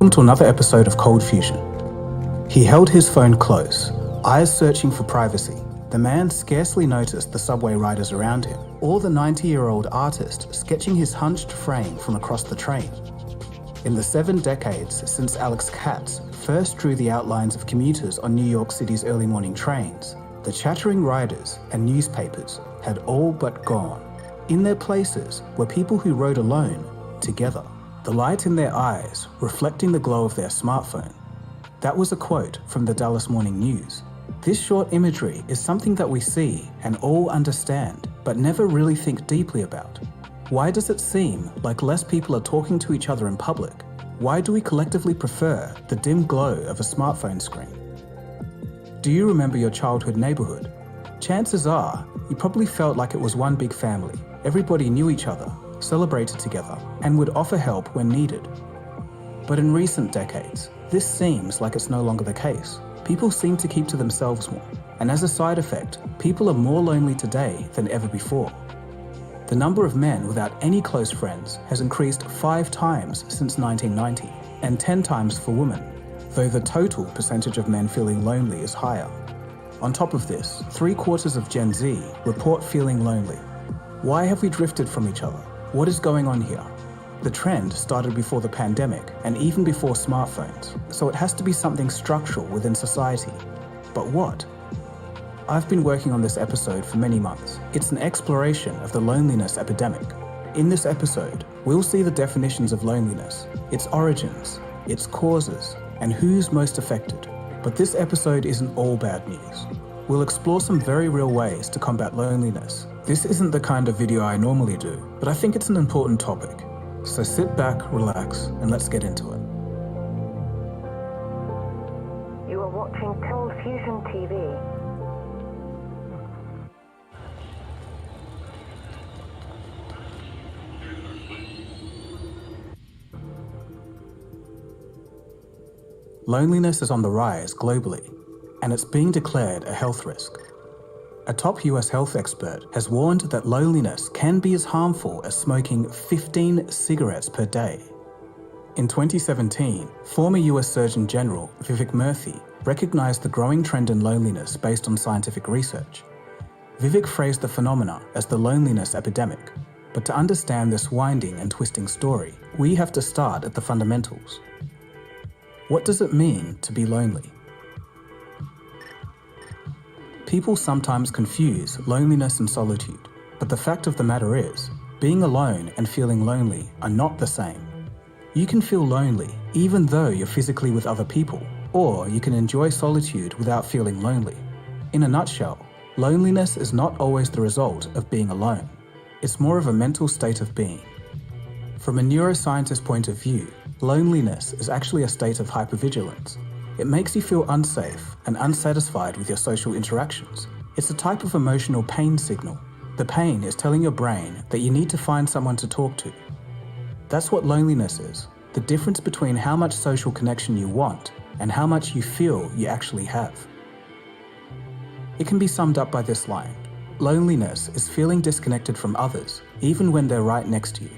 Welcome to another episode of Cold Fusion. He held his phone close, eyes searching for privacy. The man scarcely noticed the subway riders around him, or the 90-year-old artist sketching his hunched frame from across the train. In the 7 decades since Alex Katz first drew the outlines of commuters on New York City's early morning trains, the chattering riders and newspapers had all but gone. In their places were people who rode alone, together, the light in their eyes reflecting the glow of their smartphone. That was a quote from the Dallas Morning News. This short imagery is something that we see and all understand, but never really think deeply about. Why does it seem like less people are talking to each other in public? Why do we collectively prefer the dim glow of a smartphone screen? Do you remember your childhood neighborhood? Chances are, you probably felt like it was one big family. Everybody knew each other, celebrated together, and would offer help when needed. But in recent decades, this seems like it's no longer the case. People seem to keep to themselves more, and as a side effect, people are more lonely today than ever before. The number of men without any close friends has increased 5 times since 1990, and 10 times for women, though the total percentage of men feeling lonely is higher. On top of this, 3/4 of Gen Z report feeling lonely. Why have we drifted from each other? What is going on here? The trend started before the pandemic and even before smartphones, so it has to be something structural within society. But what? I've been working on this episode for many months. It's an exploration of the loneliness epidemic. In this episode, we'll see the definitions of loneliness, its origins, its causes, and who's most affected. But this episode isn't all bad news. We'll explore some very real ways to combat loneliness. This isn't the kind of video I normally do, but I think it's an important topic. So sit back, relax, and let's get into it. You are watching Cold Fusion TV. Loneliness is on the rise globally, and it's being declared a health risk. A top US health expert has warned that loneliness can be as harmful as smoking 15 cigarettes per day. In 2017, former US Surgeon General Vivek Murthy recognized the growing trend in loneliness based on scientific research. Vivek phrased the phenomena as the loneliness epidemic, but to understand this winding and twisting story, we have to start at the fundamentals. What does it mean to be lonely? People sometimes confuse loneliness and solitude, but the fact of the matter is, being alone and feeling lonely are not the same. You can feel lonely even though you're physically with other people, or you can enjoy solitude without feeling lonely. In a nutshell, loneliness is not always the result of being alone. It's more of a mental state of being. From a neuroscientist point of view, loneliness is actually a state of hypervigilance. It makes you feel unsafe and unsatisfied with your social interactions. It's a type of emotional pain signal. The pain is telling your brain that you need to find someone to talk to. That's what loneliness is, the difference between how much social connection you want and how much you feel you actually have. It can be summed up by this line: loneliness is feeling disconnected from others, even when they're right next to you.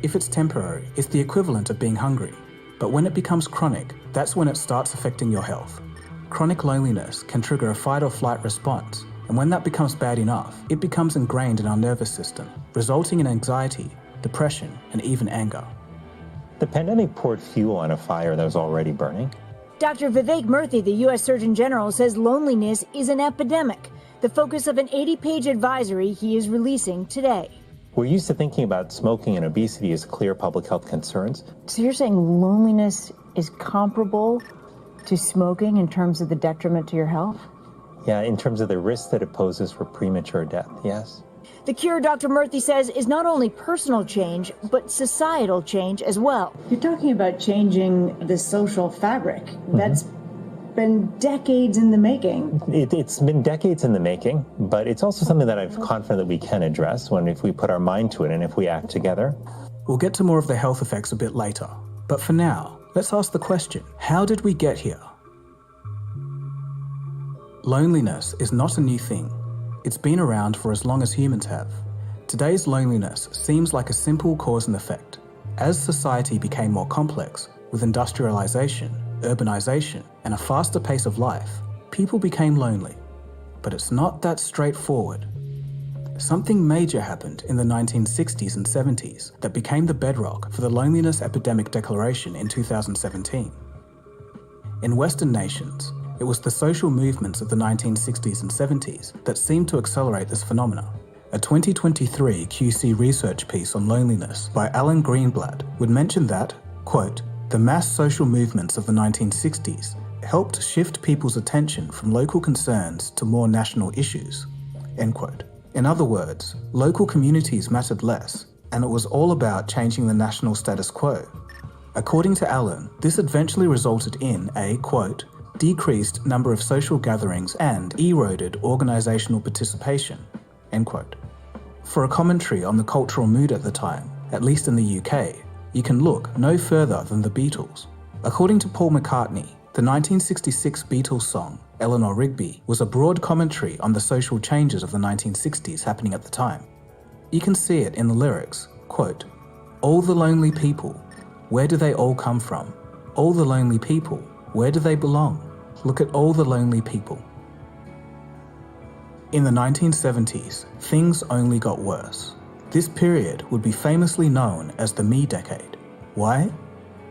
If it's temporary, it's the equivalent of being hungry. But when it becomes chronic, that's when it starts affecting your health. Chronic loneliness can trigger a fight or flight response, and when that becomes bad enough, it becomes ingrained in our nervous system, resulting in anxiety, depression, and even anger. The pandemic poured fuel on a fire that was already burning. Dr. Vivek Murthy, the U.S. Surgeon General, says loneliness is an epidemic, the focus of an 80-page advisory he is releasing today. We're used to thinking about smoking and obesity as clear public health concerns. So you're saying loneliness is comparable to smoking in terms of the detriment to your health? Yeah, in terms of the risk that it poses for premature death, yes. The cure, Dr. Murthy says, is not only personal change, but societal change as well. You're talking about changing the social fabric. That's been decades in the making. It's been decades in the making, but it's also something that I'm confident that we can address if we put our mind to it and if we act together. We'll get to more of the health effects a bit later, but for now, let's ask the question, how did we get here? Loneliness is not a new thing. It's been around for as long as humans have. Today's loneliness seems like a simple cause and effect. As society became more complex, with industrialization, urbanization, and a faster pace of life, people became lonely. But it's not that straightforward. Something major happened in the 1960s and 70s that became the bedrock for the Loneliness Epidemic Declaration in 2017. In Western nations, it was the social movements of the 1960s and 70s that seemed to accelerate this phenomena. A 2023 QC research piece on loneliness by Alan Greenblatt would mention that, quote, the mass social movements of the 1960s helped shift people's attention from local concerns to more national issues, end quote. In other words, local communities mattered less, and it was all about changing the national status quo. According to Alan, this eventually resulted in a, quote, decreased number of social gatherings and eroded organisational participation, end quote. For a commentary on the cultural mood at the time, at least in the UK, you can look no further than the Beatles. According to Paul McCartney, the 1966 Beatles song, Eleanor Rigby, was a broad commentary on the social changes of the 1960s happening at the time. You can see it in the lyrics, quote, all the lonely people, where do they all come from? All the lonely people, where do they belong? Look at all the lonely people. In the 1970s, things only got worse. This period would be famously known as the Me Decade. Why?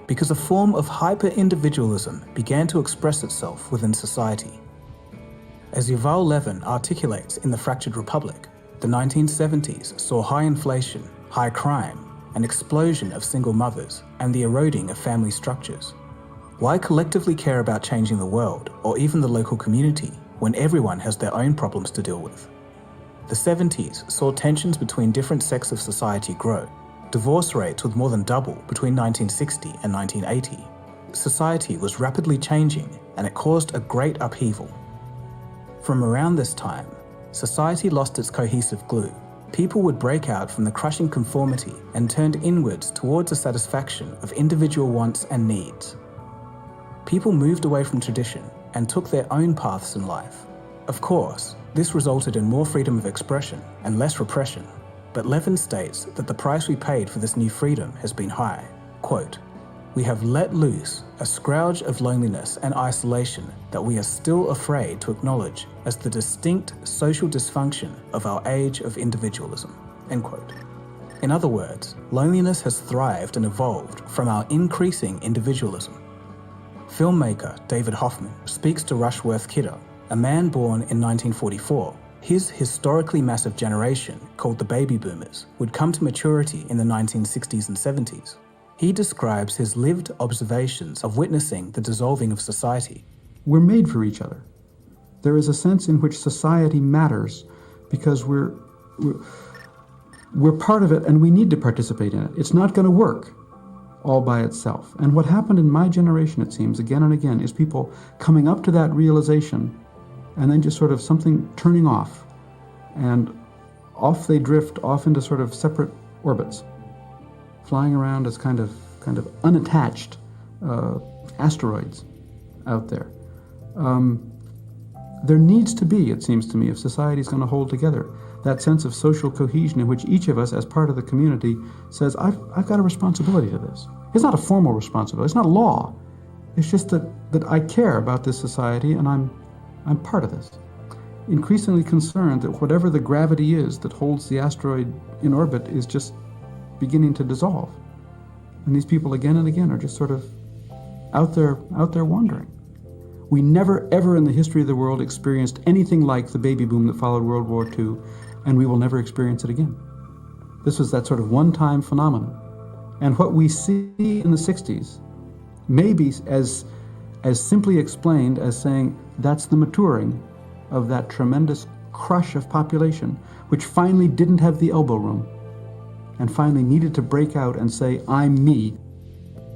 Because a form of hyper-individualism began to express itself within society. As Yuval Levin articulates in The Fractured Republic, the 1970s saw high inflation, high crime, an explosion of single mothers, and the eroding of family structures. Why collectively care about changing the world, or even the local community, when everyone has their own problems to deal with? The 70s saw tensions between different sects of society grow. Divorce rates would more than double between 1960 and 1980. Society was rapidly changing, and it caused a great upheaval. From around this time, society lost its cohesive glue. People would break out from the crushing conformity and turned inwards towards the satisfaction of individual wants and needs. People moved away from tradition and took their own paths in life. Of course, this resulted in more freedom of expression and less repression. But Levin states that the price we paid for this new freedom has been high. Quote, we have let loose a scourge of loneliness and isolation that we are still afraid to acknowledge as the distinct social dysfunction of our age of individualism, end quote. In other words, loneliness has thrived and evolved from our increasing individualism. Filmmaker David Hoffman speaks to Rushworth Kidder, a man born in 1944. His historically massive generation, called the baby boomers, would come to maturity in the 1960s and 70s. He describes his lived observations of witnessing the dissolving of society. We're made for each other. There is a sense in which society matters because we're part of it and we need to participate in it. It's not going to work all by itself. And what happened in my generation, it seems, again and again, is people coming up to that realization and then just sort of something turning off, and off they drift off into sort of separate orbits, flying around as kind of unattached asteroids out there. There needs to be, it seems to me, if society is going to hold together, that sense of social cohesion in which each of us, as part of the community, says, I've got a responsibility to this. It's not a formal responsibility. It's not law. It's just that I care about this society and I'm part of this. Increasingly concerned that whatever the gravity is that holds the asteroid in orbit is just beginning to dissolve. And these people again and again are just sort of out there wandering. We never ever in the history of the world experienced anything like the baby boom that followed World War II, and we will never experience it again. This was that sort of one-time phenomenon. And what we see in the 60s may be as simply explained as saying that's the maturing of that tremendous crush of population, which finally didn't have the elbow room and finally needed to break out and say, I'm me.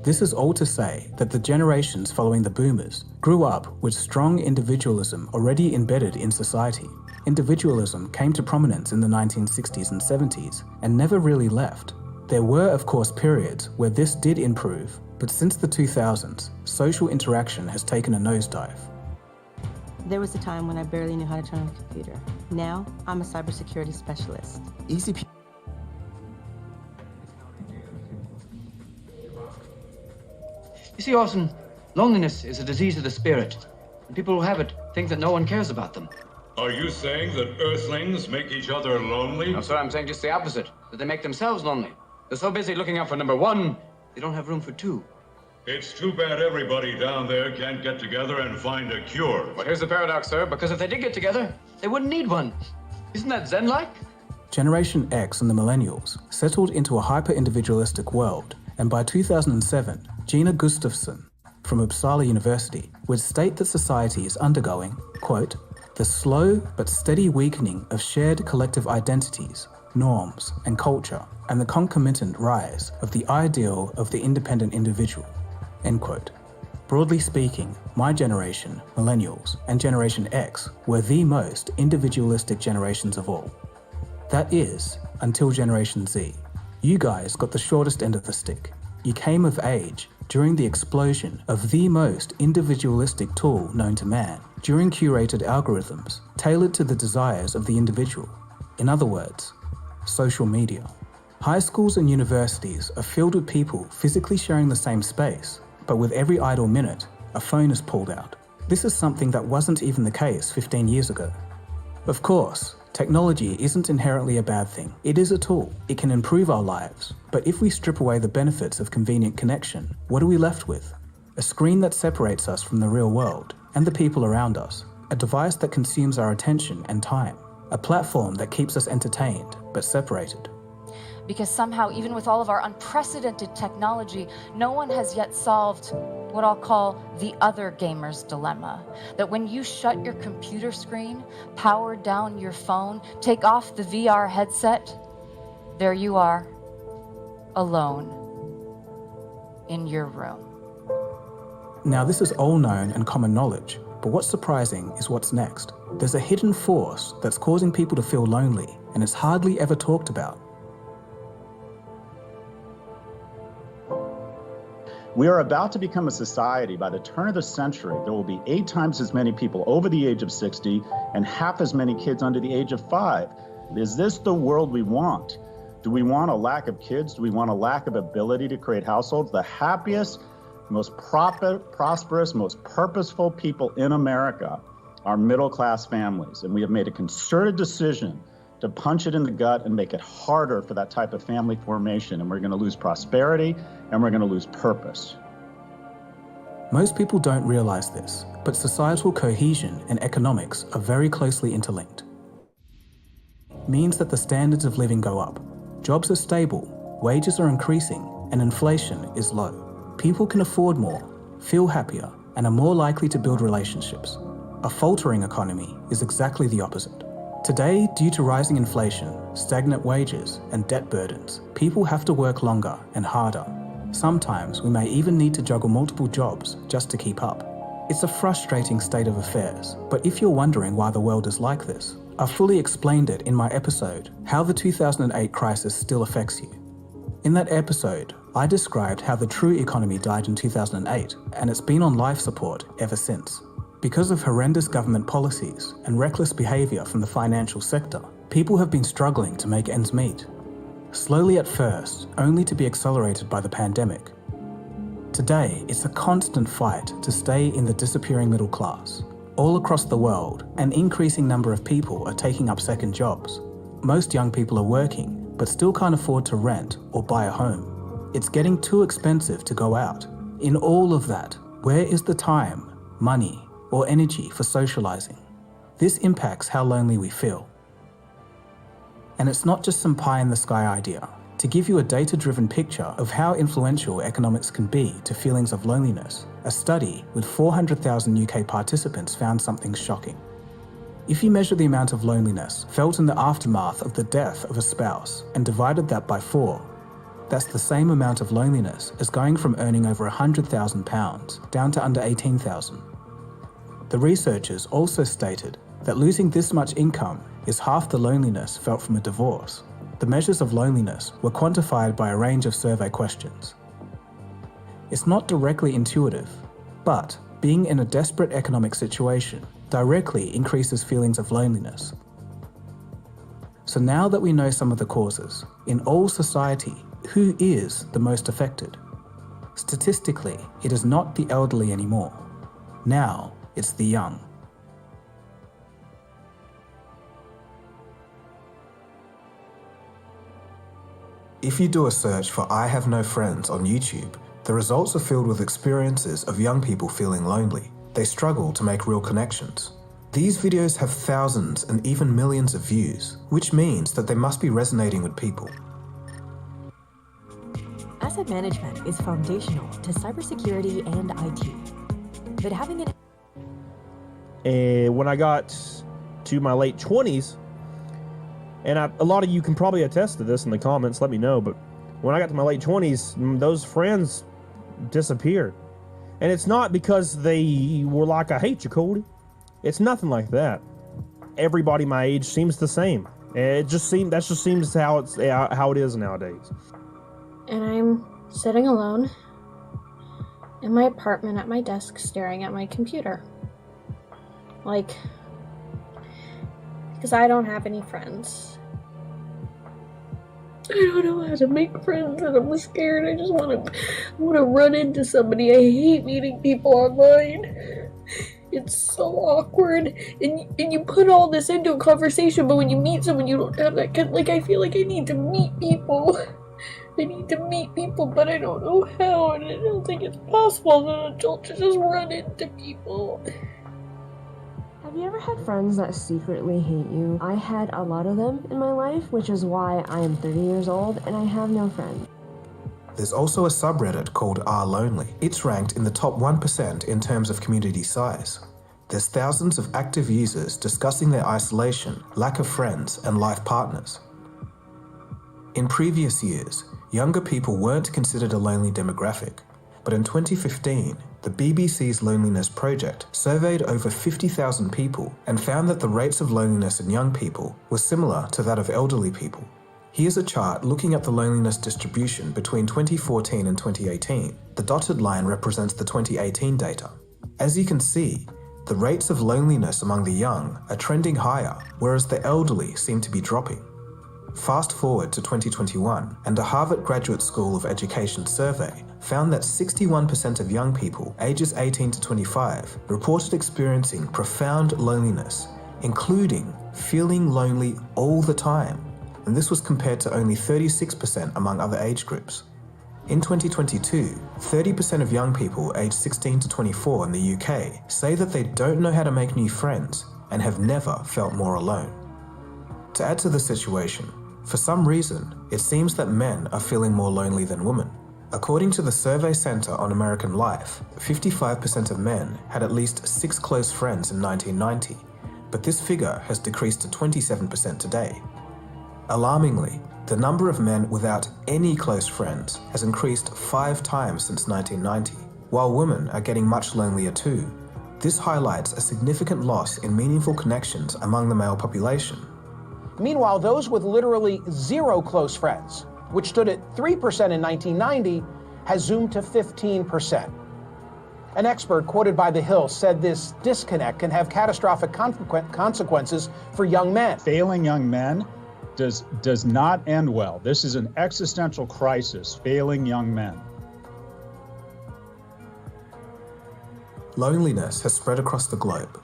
This is all to say that the generations following the boomers grew up with strong individualism already embedded in society. Individualism came to prominence in the 1960s and 70s and never really left. There were, of course, periods where this did improve, but since the 2000s, social interaction has taken a nosedive. There was a time when I barely knew how to turn on a computer. Now, I'm a cybersecurity specialist. ECP. You see, Orson, loneliness is a disease of the spirit. And people who have it think that no one cares about them. Are you saying that Earthlings make each other lonely? No, sir, I'm saying just the opposite. That they make themselves lonely. They're so busy looking out for number one, they don't have room for two. It's too bad everybody down there can't get together and find a cure. Well, here's the paradox, sir, because if they did get together, they wouldn't need one. Isn't that Zen-like? Generation X and the Millennials settled into a hyper-individualistic world, and by 2007, Gina Gustafsson from Uppsala University would state that society is undergoing, quote, the slow but steady weakening of shared collective identities, norms, and culture, and the concomitant rise of the ideal of the independent individual, end quote. Broadly speaking, my generation, Millennials, and Generation X were the most individualistic generations of all. That is, until Generation Z. You guys got the shortest end of the stick. You came of age during the explosion of the most individualistic tool known to man, during curated algorithms tailored to the desires of the individual. In other words, social media. High schools and universities are filled with people physically sharing the same space, but with every idle minute, a phone is pulled out. This is something that wasn't even the case 15 years ago. Of course, technology isn't inherently a bad thing. It is a tool. It can improve our lives. But if we strip away the benefits of convenient connection, what are we left with? A screen that separates us from the real world and the people around us. A device that consumes our attention and time. A platform that keeps us entertained, but separated. Because somehow, even with all of our unprecedented technology, no one has yet solved what I'll call the other gamer's dilemma. That when you shut your computer screen, power down your phone, take off the VR headset, there you are, alone, in your room. Now, this is all known and common knowledge, but what's surprising is what's next. There's a hidden force that's causing people to feel lonely, and it's hardly ever talked about. We are about to become a society. By the turn of the century, there will be 8 times as many people over the age of 60 and half as many kids under the age of 5. Is this the world we want? Do we want a lack of kids? Do we want a lack of ability to create households? The happiest, most prosperous, most purposeful people in America are middle-class families. And we have made a concerted decision to punch it in the gut and make it harder for that type of family formation. And we're going to lose prosperity and we're going to lose purpose. Most people don't realize this, but societal cohesion and economics are very closely interlinked. Means that the standards of living go up. Jobs are stable, wages are increasing, and inflation is low. People can afford more, feel happier, and are more likely to build relationships. A faltering economy is exactly the opposite. Today, due to rising inflation, stagnant wages, and debt burdens, people have to work longer and harder. Sometimes we may even need to juggle multiple jobs just to keep up. It's a frustrating state of affairs, but if you're wondering why the world is like this, I fully explained it in my episode, How the 2008 Crisis Still Affects You. In that episode, I described how the true economy died in 2008, and it's been on life support ever since. Because of horrendous government policies and reckless behaviour from the financial sector, people have been struggling to make ends meet. Slowly at first, only to be accelerated by the pandemic. Today, it's a constant fight to stay in the disappearing middle class. All across the world, an increasing number of people are taking up second jobs. Most young people are working, but still can't afford to rent or buy a home. It's getting too expensive to go out. In all of that, where is the time, money, or energy for socializing? This impacts how lonely we feel. And it's not just some pie-in-the-sky idea. To give you a data-driven picture of how influential economics can be to feelings of loneliness, a study with 400,000 UK participants found something shocking. If you measure the amount of loneliness felt in the aftermath of the death of a spouse and divided that by 4, that's the same amount of loneliness as going from earning over £100,000 down to under £18,000. The researchers also stated that losing this much income is half the loneliness felt from a divorce. The measures of loneliness were quantified by a range of survey questions. It's not directly intuitive, but being in a desperate economic situation directly increases feelings of loneliness. So now that we know some of the causes, in all society, who is the most affected? Statistically, it is not the elderly anymore. Now, it's the young. If you do a search for "I have no friends" on YouTube, the results are filled with experiences of young people feeling lonely. They struggle to make real connections. These videos have thousands and even millions of views, which means that they must be resonating with people. Asset management is foundational to cybersecurity and IT. But having it... And when I got to my late 20s, and a lot of you can probably attest to this in the comments, let me know, but when I got to my late 20s, those friends disappeared. And it's not because they were like, "I hate you, Cody." It's nothing like that. Everybody my age seems the same. That just seems how it is nowadays. And I'm sitting alone in my apartment at my desk staring at my computer. Like, because I don't have any friends. I don't know how to make friends and I'm scared. I just want to run into somebody. I hate meeting people online. It's so awkward. And you put all this into a conversation, but when you meet someone, you don't have that kind of, like, I feel like I need to meet people. I need to meet people, but I don't know how, and I don't think it's possible as an adult to just run into people. Have you ever had friends that secretly hate you? I had a lot of them in my life, which is why I am 30 years old and I have no friends. There's also a subreddit called r/lonely. It's ranked in the top 1% in terms of community size. There's thousands of active users discussing their isolation, lack of friends, and life partners. In previous years, younger people weren't considered a lonely demographic, but in 2015, the BBC's Loneliness Project surveyed over 50,000 people and found that the rates of loneliness in young people were similar to that of elderly people. Here's a chart looking at the loneliness distribution between 2014 and 2018. The dotted line represents the 2018 data. As you can see, the rates of loneliness among the young are trending higher, whereas the elderly seem to be dropping. Fast forward to 2021, and a Harvard Graduate School of Education survey found that 61% of young people ages 18 to 25 reported experiencing profound loneliness, including feeling lonely all the time, and this was compared to only 36% among other age groups. In 2022, 30% of young people aged 16 to 24 in the UK say that they don't know how to make new friends and have never felt more alone. To add to the situation, for some reason, it seems that men are feeling more lonely than women. According to the Survey Center on American Life, 55% of men had at least 6 close friends in 1990, but this figure has decreased to 27% today. Alarmingly, the number of men without any close friends has increased 5 times since 1990, while women are getting much lonelier too. This highlights a significant loss in meaningful connections among the male population. Meanwhile, those with literally 0 close friends, which stood at 3% in 1990, has zoomed to 15%. An expert quoted by The Hill said this disconnect can have catastrophic consequences for young men. Failing young men does not end well. This is an existential crisis, failing young men. Loneliness has spread across the globe.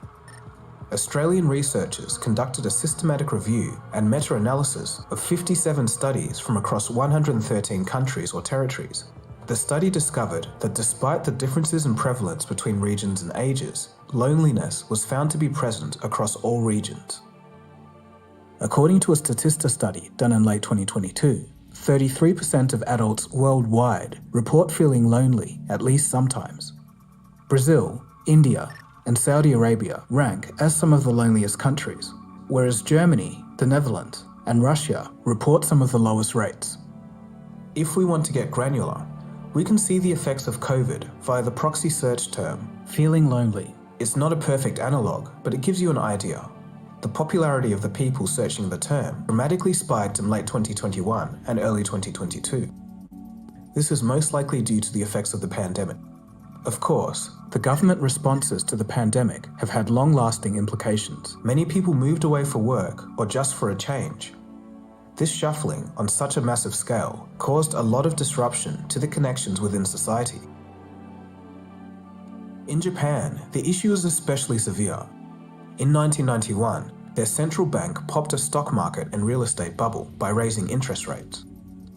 Australian researchers conducted a systematic review and meta-analysis of 57 studies from across 113 countries or territories. The study discovered that despite the differences in prevalence between regions and ages, loneliness was found to be present across all regions. According to a Statista study done in late 2022, 33% of adults worldwide report feeling lonely at least sometimes. Brazil, India, and Saudi Arabia rank as some of the loneliest countries, whereas Germany, the Netherlands, and Russia report some of the lowest rates. If we want to get granular, we can see the effects of COVID via the proxy search term, feeling lonely. It's not a perfect analog, but it gives you an idea. The popularity of the people searching the term dramatically spiked in late 2021 and early 2022. This is most likely due to the effects of the pandemic. Of course, the government responses to the pandemic have had long-lasting implications. Many people moved away for work or just for a change. This shuffling on such a massive scale caused a lot of disruption to the connections within society. In Japan, the issue is especially severe. In 1991, their central bank popped a stock market and real estate bubble by raising interest rates.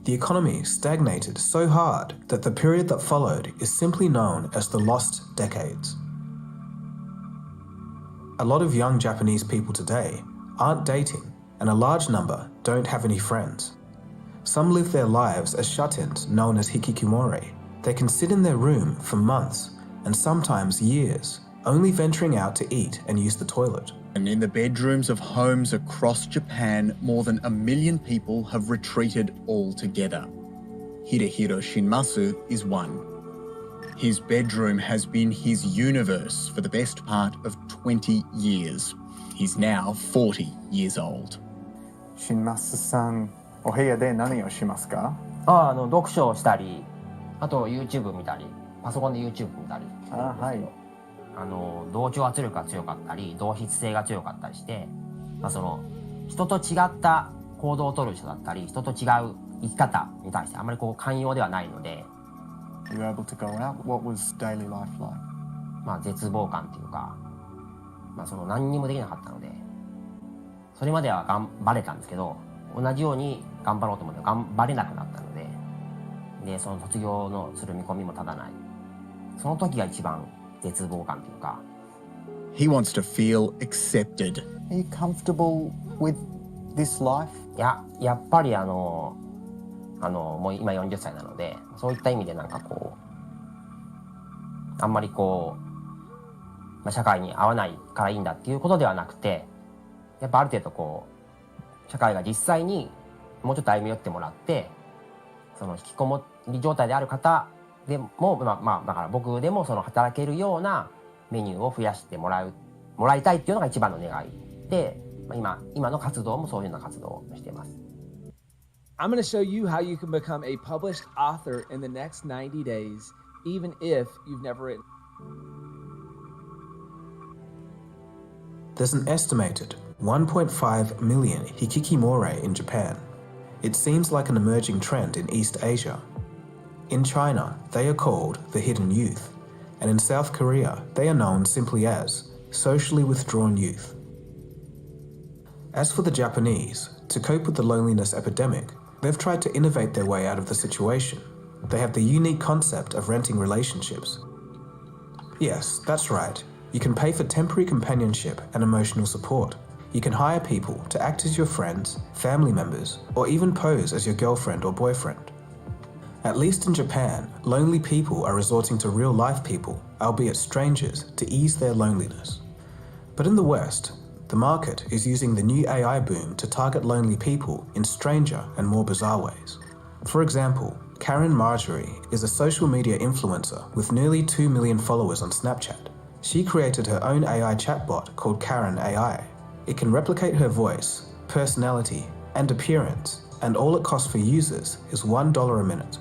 The economy stagnated so hard that the period that followed is simply known as the lost decades. A lot of young Japanese people today aren't dating, and a large number don't have any friends. Some live their lives as shut-ins known as hikikomori. They can sit in their room for months and sometimes years, only venturing out to eat and use the toilet. And in the bedrooms of homes across Japan, more than 1 million people have retreated altogether. Hidehiro Shinmasu is one. His bedroom has been his universe for the best part of 20 years. He's now 40 years old. シンマスさん、お部屋で何をしますか？読書をしたり、あと YouTube 見たり、パソコンで YouTube 見たり。はい。同調圧力が強かったり、同質性が強かったりして、人と違った行動を取る人だったり、人と違う生き方に対してあまり寛容ではないので。You were able to go out? What was daily life like? 絶望感というか、何にもできなかったので、それまでは頑張れたんですけど、同じように頑張ろうと思って頑張れなくなったので、で、その卒業のする見込みも立たない。その時が一番絶望感というか。He wants to feel accepted. Are you comfortable with this life? やっぱりもう今40歳なので、そういった意味であんまり社会に合わないからいいんだっていうことではなくて、やっぱある程度社会が実際にもうちょっと歩み寄ってもらって、その引きこもり状態である方でも、だから僕でも働けるようなメニューを増やしてもらいたいっていうのが一番の願いで、今の活動もそういうような活動をしています。I'm going to show you how you can become a published author in the next 90 days, even if you've never written. There's an estimated 1.5 million hikikomori in Japan. It seems like an emerging trend in East Asia. In China, they are called the hidden youth, and in South Korea, they are known simply as socially withdrawn youth. As for the Japanese, to cope with the loneliness epidemic, they've tried to innovate their way out of the situation. They have the unique concept of renting relationships. Yes, that's right. You can pay for temporary companionship and emotional support. You can hire people to act as your friends, family members, or even pose as your girlfriend or boyfriend. At least in Japan, lonely people are resorting to real-life people, albeit strangers, to ease their loneliness. But in the West, the market is using the new AI boom to target lonely people in stranger and more bizarre ways. For example, Karen Marjorie is a social media influencer with nearly 2 million followers on Snapchat. She created her own AI chatbot called Karen AI. It can replicate her voice, personality, and appearance, and all it costs for users is $1 a minute.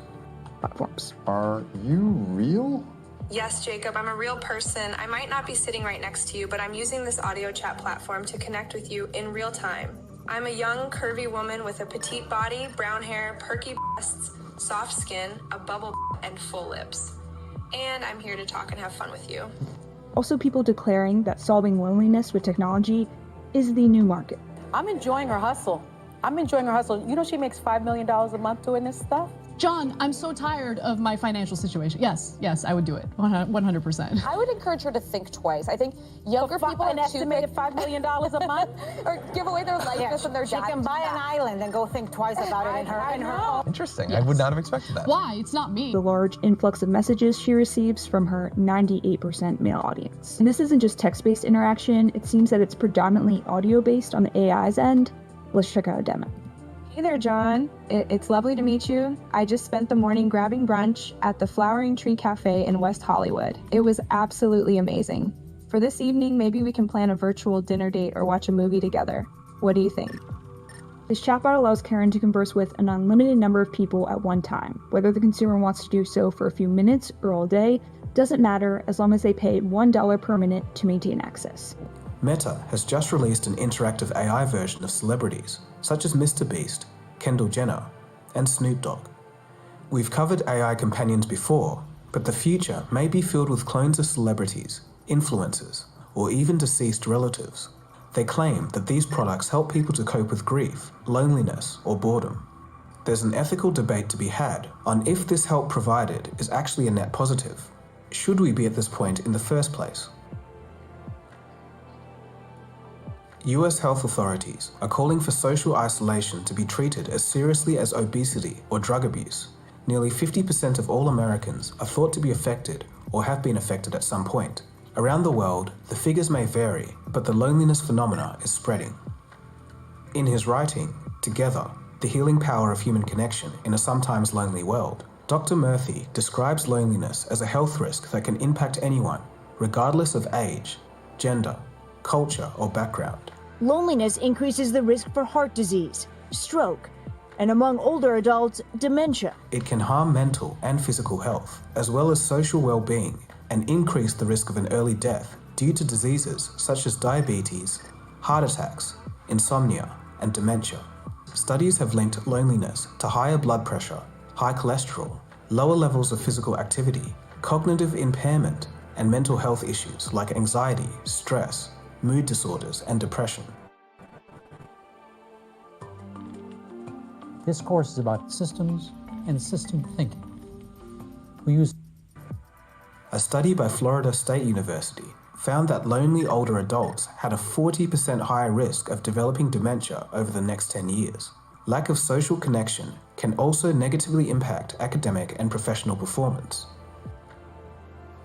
Platforms. Are you real? Yes, Jacob, I'm a real person. I might not be sitting right next to you, but I'm using this audio chat platform to connect with you in real time. I'm a young, curvy woman with a petite body, brown hair, perky breasts, soft skin, a bubble and full lips. And I'm here to talk and have fun with you. Also, people declaring that solving loneliness with technology is the new market. I'm enjoying her hustle. You know she makes $5 million a month doing this stuff? John, I'm so tired of my financial situation. Yes, I would do it, 100%. I would encourage her to think twice. I think younger people are an estimated $5 million a month, or give away their likeness and their She can buy an island and go think twice about it in her home. Interesting. Yes. I would not have expected that. Why? It's not me. The large influx of messages she receives from her 98% male audience. And this isn't just text-based interaction. It seems that it's predominantly audio-based on the AI's end. Let's check out a demo. Hey there, John. It's lovely to meet you. I just spent the morning grabbing brunch at the Flowering Tree Cafe in West Hollywood. It was absolutely amazing. For this evening, maybe we can plan a virtual dinner date or watch a movie together. What do you think? This chatbot allows Karen to converse with an unlimited number of people at one time. Whether the consumer wants to do so for a few minutes or all day doesn't matter as long as they pay $1 per minute to maintain access. Meta has just released an interactive AI version of celebrities, such as Mr. Beast, Kendall Jenner, and Snoop Dogg. We've covered AI companions before, but the future may be filled with clones of celebrities, influencers, or even deceased relatives. They claim that these products help people to cope with grief, loneliness, or boredom. There's an ethical debate to be had on if this help provided is actually a net positive. Should we be at this point in the first place? US health authorities are calling for social isolation to be treated as seriously as obesity or drug abuse. Nearly 50% of all Americans are thought to be affected or have been affected at some point. Around the world, the figures may vary, but the loneliness phenomena is spreading. In his writing, Together, The Healing Power of Human Connection in a Sometimes Lonely World, Dr. Murthy describes loneliness as a health risk that can impact anyone, regardless of age, gender, culture, or background. Loneliness increases the risk for heart disease, stroke, and among older adults, dementia. It can harm mental and physical health, as well as social well-being, and increase the risk of an early death due to diseases such as diabetes, heart attacks, insomnia, and dementia. Studies have linked loneliness to higher blood pressure, high cholesterol, lower levels of physical activity, cognitive impairment, and mental health issues like anxiety, stress, mood disorders, and depression. This course is about systems and system thinking. We use A study by Florida State University found that lonely older adults had a 40% higher risk of developing dementia over the next 10 years. Lack of social connection can also negatively impact academic and professional performance.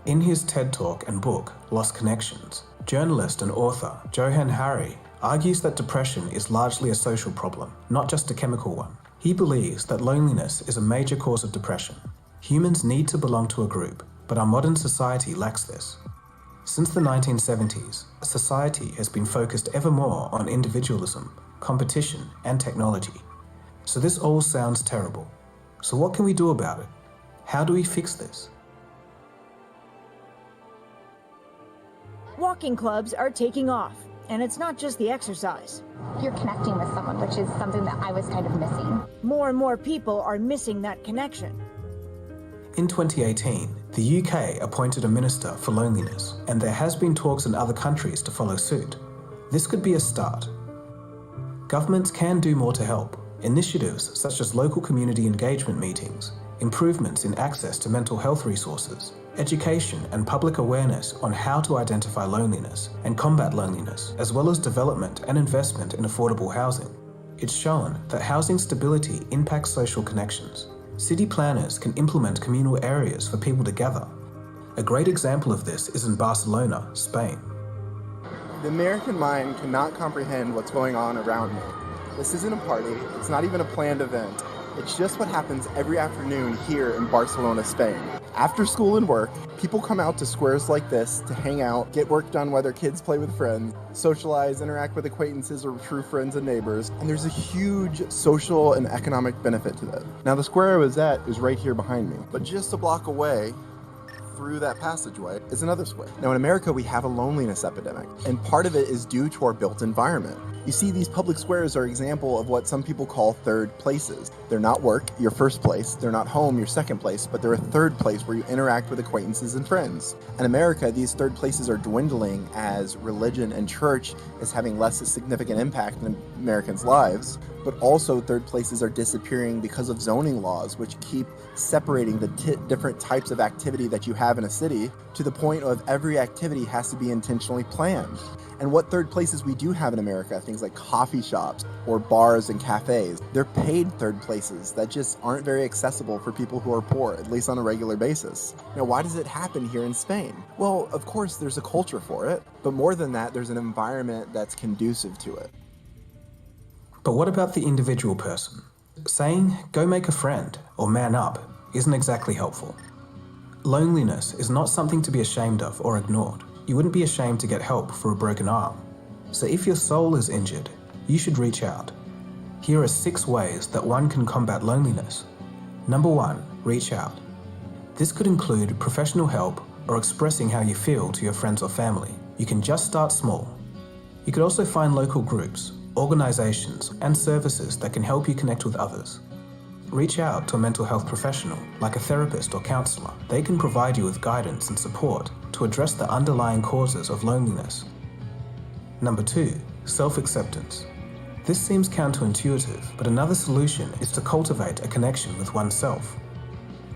In his TED Talk and book, Lost Connections, journalist and author Johann Hari argues that depression is largely a social problem, not just a chemical one. He believes that loneliness is a major cause of depression. Humans need to belong to a group, but our modern society lacks this. Since the 1970s, society has been focused ever more on individualism, competition, and technology. So this all sounds terrible. So what can we do about it? How do we fix this? Walking clubs are taking off, and it's not just the exercise. You're connecting with someone, which is something that I was kind of missing. More and more people are missing that connection. In 2018, the UK appointed a minister for loneliness, and there has been talks in other countries to follow suit. This could be a start. Governments can do more to help. Initiatives such as local community engagement meetings, improvements in access to mental health resources, education and public awareness on how to identify loneliness and combat loneliness, as well as development and investment in affordable housing. It's shown that housing stability impacts social connections. City planners can implement communal areas for people to gather. A great example of this is in Barcelona, Spain. The American mind cannot comprehend what's going on around me. This isn't a party, it's not even a planned event. It's just what happens every afternoon here in Barcelona, Spain. After school and work, people come out to squares like this to hang out, get work done while their kids play with friends, socialize, interact with acquaintances or true friends and neighbors, and there's a huge social and economic benefit to that. Now the square I was at is right here behind me, but just a block away, through that passageway, is another square. Now in America we have a loneliness epidemic, and part of it is due to our built environment. You see, these public squares are an example of what some people call third places. They're not work, your first place, they're not home, your second place, but they're a third place where you interact with acquaintances and friends. In America, these third places are dwindling as religion and church is having less significant impact in Americans' lives, but also third places are disappearing because of zoning laws, which keep separating the different types of activity that you have in a city to the point of every activity has to be intentionally planned. And what third places we do have in America, things like coffee shops or bars and cafes, they're paid third places that just aren't very accessible for people who are poor, at least on a regular basis. Now, why does it happen here in Spain? Well, of course, there's a culture for it, but more than that, there's an environment that's conducive to it. But what about the individual person? Saying, go make a friend or man up isn't exactly helpful. Loneliness is not something to be ashamed of or ignored. You wouldn't be ashamed to get help for a broken arm. So if your soul is injured, you should reach out. Here are 6 ways that one can combat loneliness. Number 1, reach out. This could include professional help or expressing how you feel to your friends or family. You can just start small. You could also find local groups organizations, and services that can help you connect with others. Reach out to a mental health professional, like a therapist or counselor. They can provide you with guidance and support to address the underlying causes of loneliness. Number 2, self-acceptance. This seems counterintuitive, but another solution is to cultivate a connection with oneself.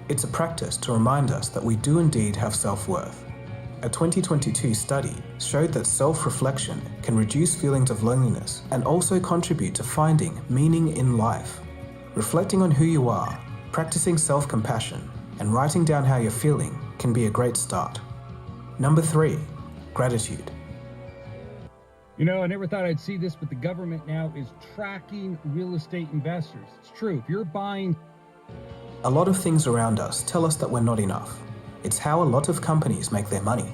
It's a practice to remind us that we do indeed have self-worth. A 2022 study showed that self-reflection can reduce feelings of loneliness and also contribute to finding meaning in life. Reflecting on who you are, practicing self-compassion, and writing down how you're feeling can be a great start. Number 3, gratitude. You know, I never thought I'd see this, but the government now is tracking real estate investors. It's true. If you're buying... A lot of things around us tell us that we're not enough. It's how a lot of companies make their money.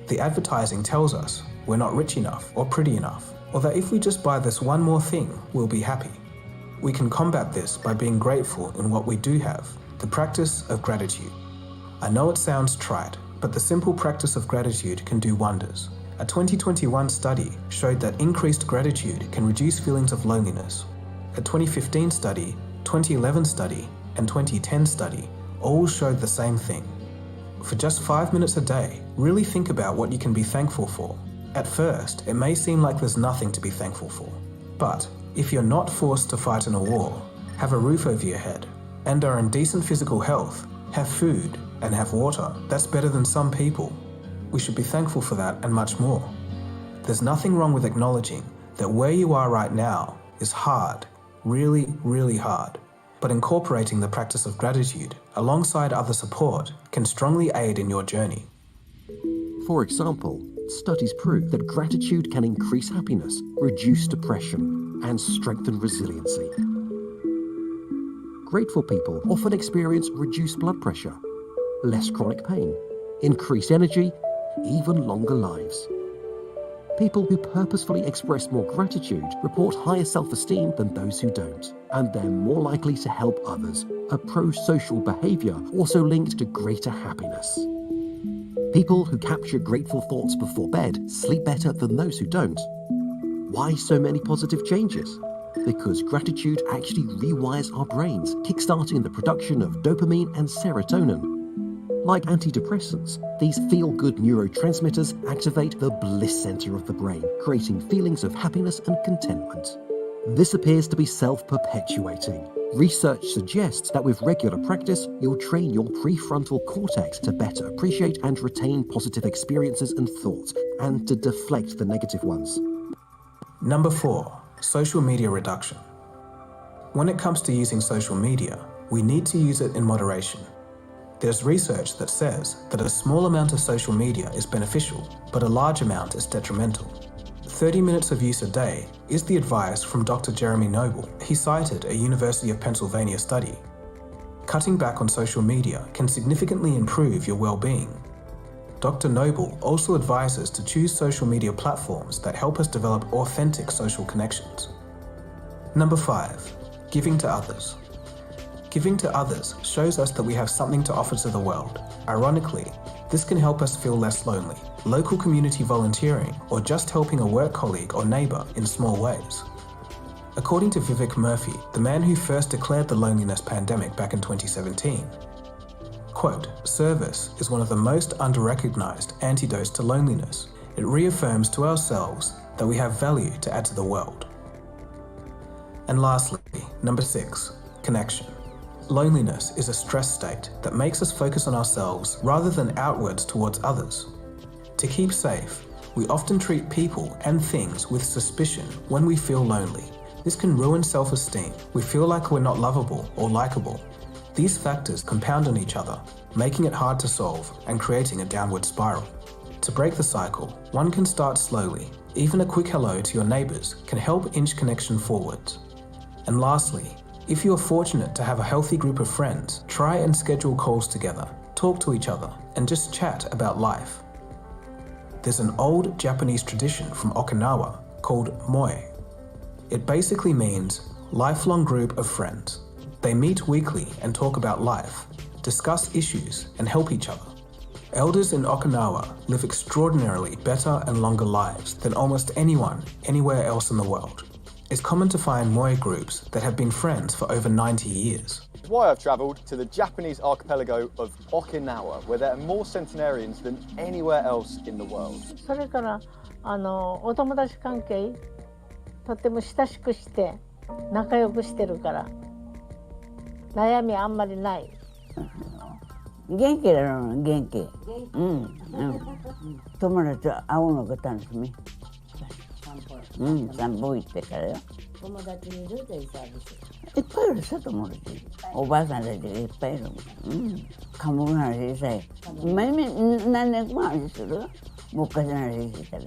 The advertising tells us we're not rich enough or pretty enough, or that if we just buy this one more thing, we'll be happy. We can combat this by being grateful in what we do have, the practice of gratitude. I know it sounds trite, but the simple practice of gratitude can do wonders. A 2021 study showed that increased gratitude can reduce feelings of loneliness. A 2015 study, 2011 study, and 2010 study all showed the same thing. For just 5 minutes a day, really think about what you can be thankful for. At first, it may seem like there's nothing to be thankful for. But if you're not forced to fight in a war, have a roof over your head, and are in decent physical health, have food, and have water, that's better than some people. We should be thankful for that and much more. There's nothing wrong with acknowledging that where you are right now is hard, really, really hard. But incorporating the practice of gratitude alongside other support can strongly aid in your journey. For example, studies prove that gratitude can increase happiness, reduce depression, and strengthen resiliency. Grateful people often experience reduced blood pressure, less chronic pain, increased energy, even longer lives. People who purposefully express more gratitude report higher self-esteem than those who don't, and they're more likely to help others, a pro-social behavior also linked to greater happiness. People who capture grateful thoughts before bed sleep better than those who don't. Why so many positive changes? Because gratitude actually rewires our brains, kickstarting the production of dopamine and serotonin. Like antidepressants, these feel-good neurotransmitters activate the bliss center of the brain, creating feelings of happiness and contentment. This appears to be self-perpetuating. Research suggests that with regular practice, you'll train your prefrontal cortex to better appreciate and retain positive experiences and thoughts, and to deflect the negative ones. Number 4, social media reduction. When it comes to using social media, we need to use it in moderation. There's research that says that a small amount of social media is beneficial, but a large amount is detrimental. 30 minutes of use a day is the advice from Dr. Jeremy Noble. He cited a University of Pennsylvania study. Cutting back on social media can significantly improve your well-being. Dr. Noble also advises to choose social media platforms that help us develop authentic social connections. Number 5, giving to others. Giving to others shows us that we have something to offer to the world. Ironically, this can help us feel less lonely. Local community volunteering, or just helping a work colleague or neighbor in small ways. According to Vivek Murphy, the man who first declared the loneliness pandemic back in 2017, quote, "Service is one of the most under-recognized antidotes to loneliness. It reaffirms to ourselves that we have value to add to the world." And lastly, number 6, connection. Loneliness is a stress state that makes us focus on ourselves rather than outwards towards others. To keep safe, we often treat people and things with suspicion when we feel lonely. This can ruin self-esteem. We feel like we're not lovable or likable. These factors compound on each other, making it hard to solve and creating a downward spiral. To break the cycle, one can start slowly. Even a quick hello to your neighbors can help inch connection forwards. And lastly, if you are fortunate to have a healthy group of friends, try and schedule calls together, talk to each other, and just chat about life. There's an old Japanese tradition from Okinawa called moe. It basically means lifelong group of friends. They meet weekly and talk about life, discuss issues, and help each other. Elders in Okinawa live extraordinarily better and longer lives than almost anyone anywhere else in the world. It's common to find moe groups that have been friends for over 90 years. That's why I've travelled to the Japanese archipelago of Okinawa, where there are more centenarians than anywhere else in the world. それからお友達関係とっても親しくして仲良くしてるから悩みあんまりない。元気だろう、元気。友達と会うのが楽しみ。散歩行ってからよ。友達いるデイサービス。いっぱいいるさ、友達。おばあさんたちがいっぱいいるもん。家紋の話さえ。何年も話する？昔の話してたら。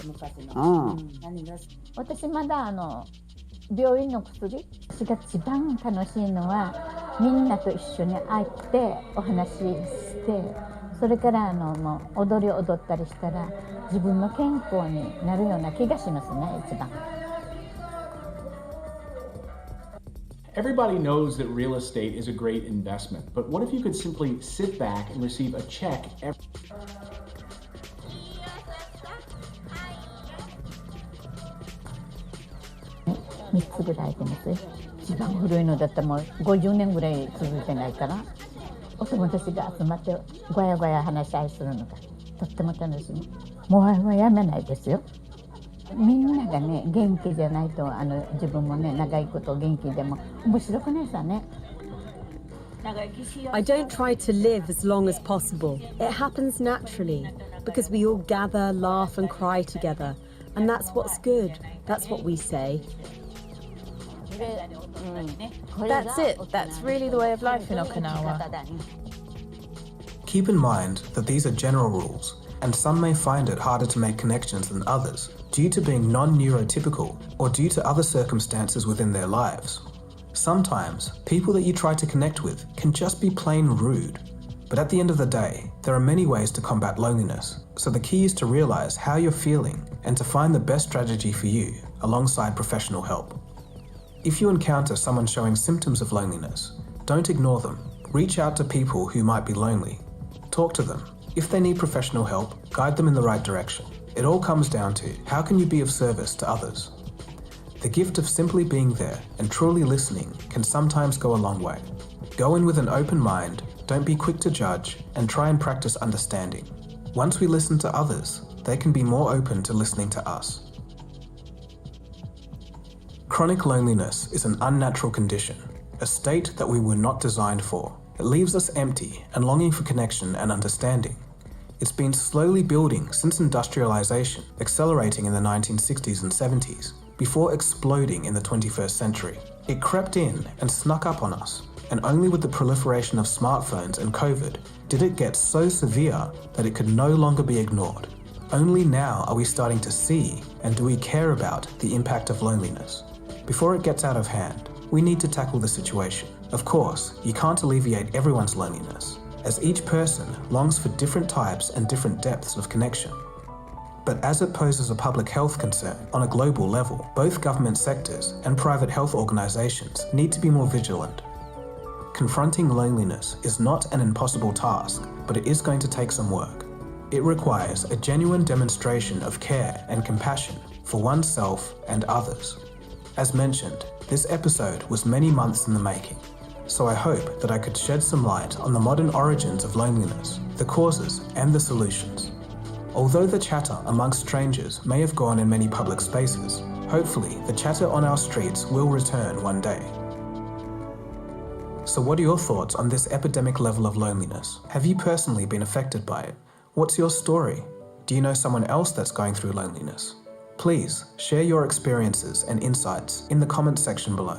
私まだ病院の薬、私が一番楽しいのはみんなと一緒に会ってお話しして、それからもう踊り踊ったりしたら自分の健康になるような気がしますね、一番。Everybody knows that real estate is a great investment, but what if you could simply sit back and receive a check every... 3つぐらいでますよ。一番古いのだったらもう50年ぐらい続いてないから、お友達が集まってごやごや話し合いするのがとっても楽しみ。もうやめないですよ。みんながね、元気じゃないと自分もね、長いこと元気でも面白くないさね。I don't try to live as long as possible. It happens naturally because we all gather, laugh and cry together. And that's what's good. That's what we say. That's it. That's really the way of life in Okinawa. Keep in mind that these are general rules, and some may find it harder to make connections than others due to being non-neurotypical or due to other circumstances within their lives. Sometimes, people that you try to connect with can just be plain rude. But at the end of the day, there are many ways to combat loneliness, so the key is to realize how you're feeling and to find the best strategy for you alongside professional help. If you encounter someone showing symptoms of loneliness, don't ignore them. Reach out to people who might be lonely. Talk to them. If they need professional help, guide them in the right direction. It all comes down to how can you be of service to others? The gift of simply being there and truly listening can sometimes go a long way. Go in with an open mind, don't be quick to judge, and try and practice understanding. Once we listen to others, they can be more open to listening to us. Chronic loneliness is an unnatural condition, a state that we were not designed for. It leaves us empty and longing for connection and understanding. It's been slowly building since industrialization, accelerating in the 1960s and 70s, before exploding in the 21st century. It crept in and snuck up on us, and only with the proliferation of smartphones and COVID did it get so severe that it could no longer be ignored. Only now are we starting to see and do we care about the impact of loneliness. Before it gets out of hand, we need to tackle the situation. Of course, you can't alleviate everyone's loneliness, as each person longs for different types and different depths of connection. But as it poses a public health concern on a global level, both government sectors and private health organizations need to be more vigilant. Confronting loneliness is not an impossible task, but it is going to take some work. It requires a genuine demonstration of care and compassion for oneself and others. As mentioned, this episode was many months in the making, so I hope that I could shed some light on the modern origins of loneliness, the causes and the solutions. Although the chatter amongst strangers may have gone in many public spaces, hopefully the chatter on our streets will return one day. So what are your thoughts on this epidemic level of loneliness? Have you personally been affected by it? What's your story? Do you know someone else that's going through loneliness? Please share your experiences and insights in the comments section below.